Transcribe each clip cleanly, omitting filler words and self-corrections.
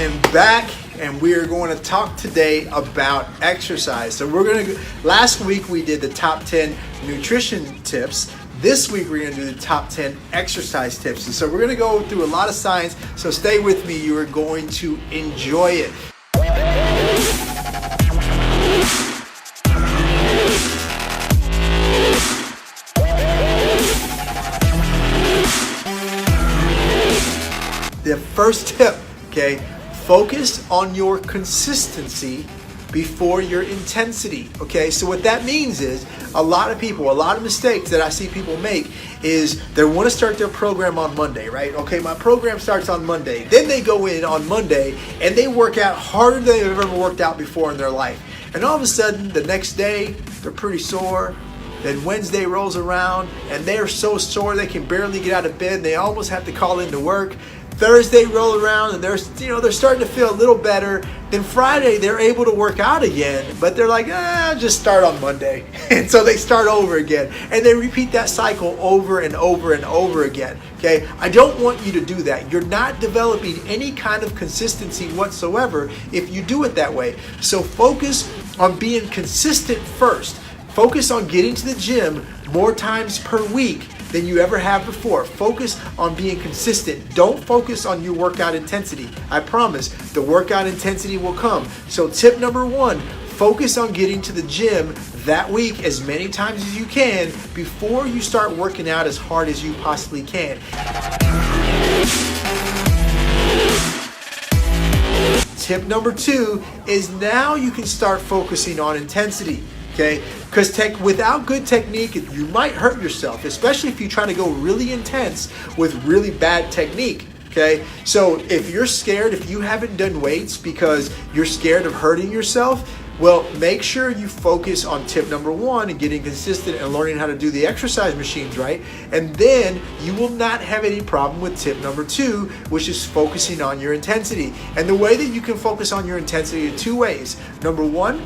am back, and we are going to talk today about exercise. So last week we did the top 10 nutrition tips. This week we're going to do the top 10 exercise tips. And so we're going to go through a lot of science, so stay with me. You are going to enjoy it. The first tip, okay, focus on your consistency before your intensity, okay? So what that means is a lot of mistakes that I see people make is they want to start their program on Monday, right? Okay, my program starts on Monday. Then they go in on Monday and they work out harder than they've ever worked out before in their life. And all of a sudden, the next day, they're pretty sore. Then Wednesday rolls around and they're so sore they can barely get out of bed. They almost have to call into work. Thursday roll around and they're starting to feel a little better. Then Friday they're able to work out again, but they're like, just start on Monday. And so they start over again. And they repeat that cycle over and over and over again. Okay? I don't want you to do that. You're not developing any kind of consistency whatsoever if you do it that way. So focus on being consistent first. Focus on getting to the gym more times per week than you ever have before. Focus on being consistent. Don't focus on your workout intensity. I promise the workout intensity will come. So tip number 1, focus on getting to the gym that week as many times as you can before you start working out as hard as you possibly can. Tip number 2 is now you can start focusing on intensity. Okay, because without good technique, you might hurt yourself, especially if you try to go really intense with really bad technique. Okay, so if you're scared, if you haven't done weights because you're scared of hurting yourself, well, make sure you focus on tip number 1 and getting consistent and learning how to do the exercise machines right. And then you will not have any problem with tip number 2, which is focusing on your intensity. And the way that you can focus on your intensity in 2 ways. Number 1,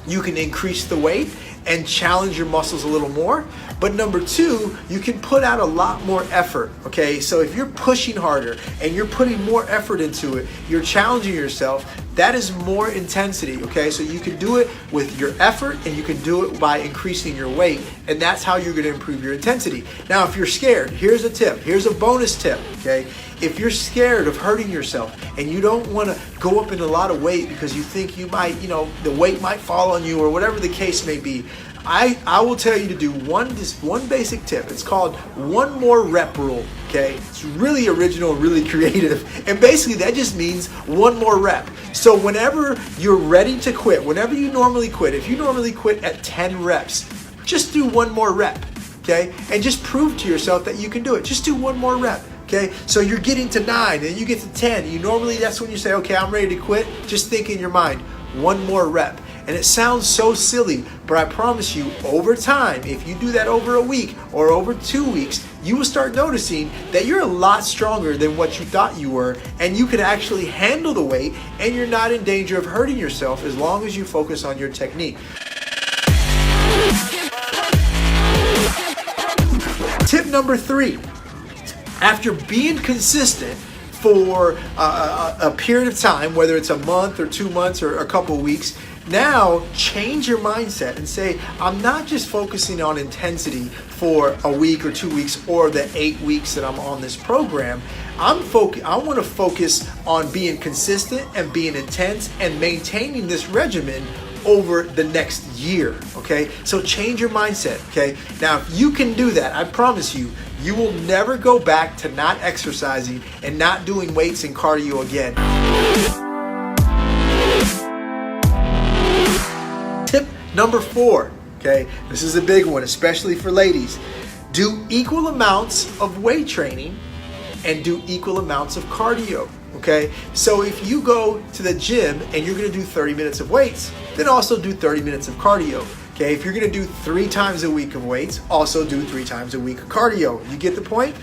you can increase the weight and challenge your muscles a little more. But number 2, you can put out a lot more effort, okay? So if you're pushing harder and you're putting more effort into it, you're challenging yourself, that is more intensity, okay? So you can do it with your effort and you can do it by increasing your weight, and that's how you're gonna improve your intensity. Now, if you're scared, here's a tip, here's a bonus tip, okay? If you're scared of hurting yourself and you don't wanna go up in a lot of weight because you think you might, the weight might fall on you or whatever the case may be, I will tell you to do this one basic tip. It's called 1 more rep rule, okay? It's really original, really creative. And basically that just means 1 more rep. So whenever you're ready to quit, whenever you normally quit, if you normally quit at 10 reps, just do 1 more rep, okay? And just prove to yourself that you can do it. Just do 1 more rep. Okay, so you're getting to 9 and you get to 10. That's when you say, okay, I'm ready to quit. Just think in your mind, 1 more rep. And it sounds so silly, but I promise you, over time, if you do that over a week or over 2 weeks, you will start noticing that you're a lot stronger than what you thought you were, and you can actually handle the weight, and you're not in danger of hurting yourself as long as you focus on your technique. Tip number 3. After being consistent for a period of time, whether it's a month or 2 months or a couple of weeks, now change your mindset and say, I'm not just focusing on intensity for a week or 2 weeks or the 8 weeks that I'm on this program. I want to focus on being consistent and being intense and maintaining this regimen over the next year, okay? So change your mindset, okay? Now, if you can do that, I promise you, you will never go back to not exercising and not doing weights and cardio again. Tip number 4, okay? This is a big one, especially for ladies. Do equal amounts of weight training and do equal amounts of cardio. Okay, so if you go to the gym and you're gonna do 30 minutes of weights, then also do 30 minutes of cardio. Okay, if you're gonna do 3 times a week of weights, also do 3 times a week of cardio. You get the point?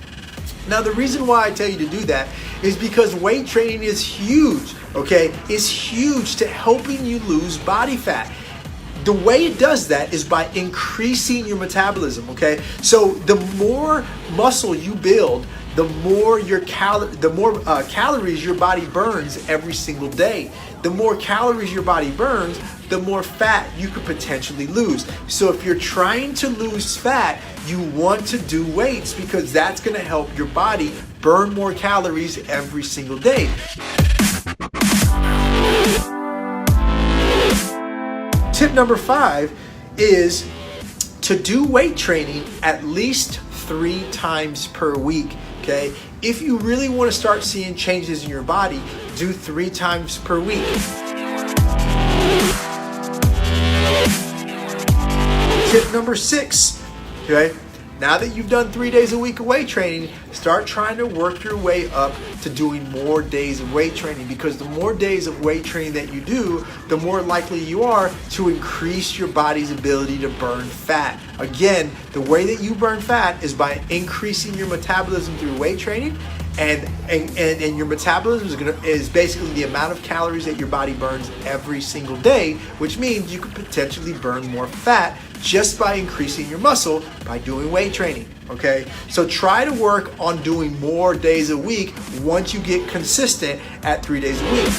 Now, the reason why I tell you to do that is because weight training is huge, okay? It's huge to helping you lose body fat. The way it does that is by increasing your metabolism, okay? So the more muscle you build, the more calories your body burns every single day. The more calories your body burns, the more fat you could potentially lose. So if you're trying to lose fat, you want to do weights because that's going to help your body burn more calories every single day. Tip number 5 is to do weight training at least 3 times per week. Okay, if you really want to start seeing changes in your body, do 3 times per week. Tip number 6, okay, now that you've done 3 days a week of weight training, start trying to work your way up to doing more days of weight training, because the more days of weight training that you do, the more likely you are to increase your body's ability to burn fat. Again, the way that you burn fat is by increasing your metabolism through weight training, and your metabolism is basically the amount of calories that your body burns every single day, which means you could potentially burn more fat just by increasing your muscle by doing weight training. Okay, so try to work on doing more days a week once you get consistent at 3 days a week.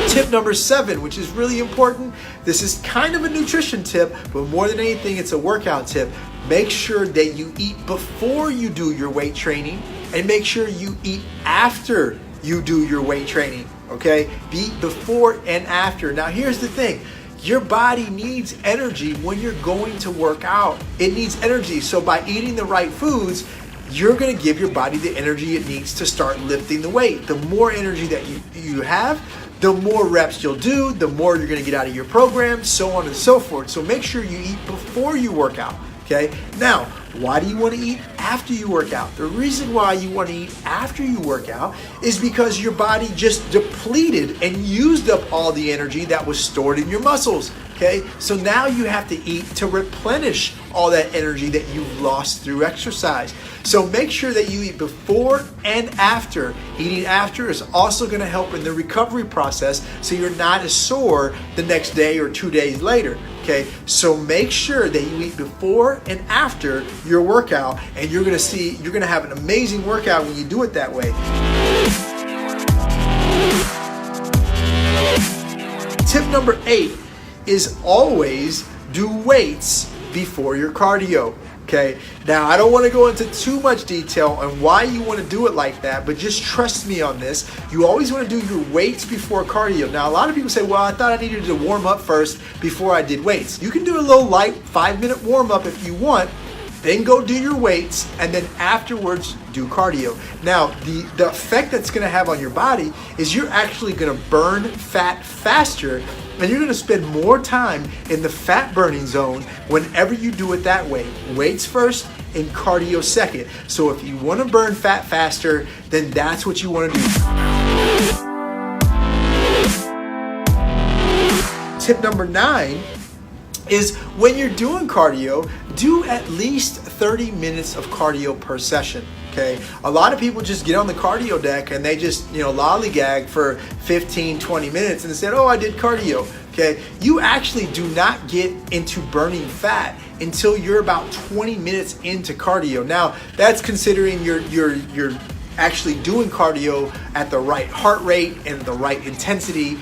Tip number 7, which is really important. This is kind of a nutrition tip, but more than anything, it's a workout tip. Make sure that you eat before you do your weight training, and make sure you eat after you do your weight training. Okay, eat before and after. Now here's the thing. Your body needs energy when you're going to work out. It needs energy. So by eating the right foods, you're going to give your body the energy it needs to start lifting the weight. The more energy that you have, the more reps you'll do, the more you're going to get out of your program, so on and so forth. So make sure you eat before you work out. Okay, now, why do you want to eat after you work out? The reason why you want to eat after you work out is because your body just depleted and used up all the energy that was stored in your muscles. Okay, so now you have to eat to replenish all that energy that you've lost through exercise. So make sure that you eat before and after. Eating after is also going to help in the recovery process, so you're not as sore the next day or 2 days later. Okay, so make sure that you eat before and after your workout, and you're going to have an amazing workout when you do it that way. Tip number 8 is always do weights before your cardio. Okay, now I don't want to go into too much detail on why you want to do it like that, but just trust me on this. You always want to do your weights before cardio. Now a lot of people say, well, I thought I needed to warm up first before I did weights. You can do a little light 5-minute warm up if you want, then go do your weights, and then afterwards do cardio. Now, the effect that's going to have on your body is you're actually going to burn fat faster, and you're going to spend more time in the fat burning zone whenever you do it that way. Weights first and cardio second. So if you want to burn fat faster, then that's what you want to do. Tip number 9 is when you're doing cardio, do at least 30 minutes of cardio per session. Okay, a lot of people just get on the cardio deck and they just, lollygag for 15-20 minutes and they said, oh, I did cardio. Okay, you actually do not get into burning fat until you're about 20 minutes into cardio. Now, that's considering you're actually doing cardio at the right heart rate and the right intensity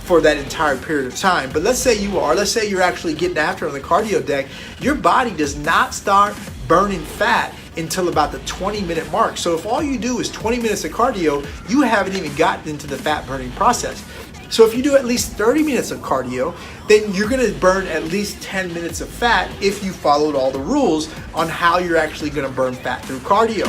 for that entire period of time. But let's say you're actually getting after on the cardio deck, your body does not start burning fat until about the 20-minute mark. So if all you do is 20 minutes of cardio, you haven't even gotten into the fat burning process. So if you do at least 30 minutes of cardio, then you're going to burn at least 10 minutes of fat if you followed all the rules on how you're actually going to burn fat through cardio.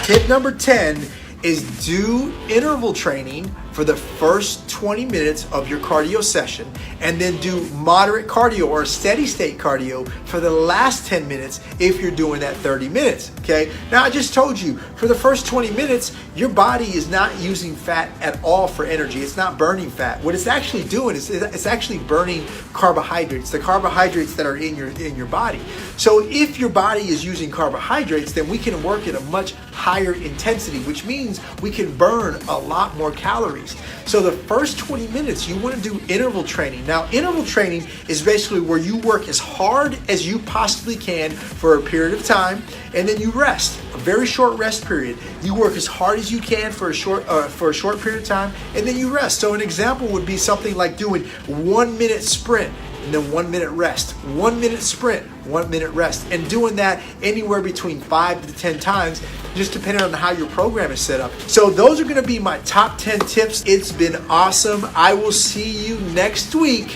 Tip number 10 is do interval training for the first 20 minutes of your cardio session, and then do moderate cardio or steady state cardio for the last 10 minutes if you're doing that 30 minutes. Okay, now I just told you for the first 20 minutes your body is not using fat at all for energy. It's not burning fat. What it's actually doing is it's actually burning carbohydrates, the carbohydrates that are in your body. So if your body is using carbohydrates, then we can work at a much higher intensity, which means we can burn a lot more calories. calories. So the first 20 minutes, you want to do interval training. Now, interval training is basically where you work as hard as you possibly can for a period of time, and then you rest. A very short rest period. You work as hard as you can for a short period of time, and then you rest. So an example would be something like doing 1 minute sprint, and then 1 minute rest, 1 minute sprint, 1 minute rest, and doing that anywhere between 5 to 10 times, just depending on how your program is set up. So those are gonna be my top 10 tips. It's been awesome. I will see you next week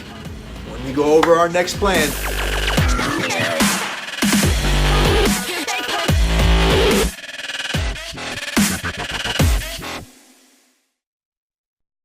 when we go over our next plan.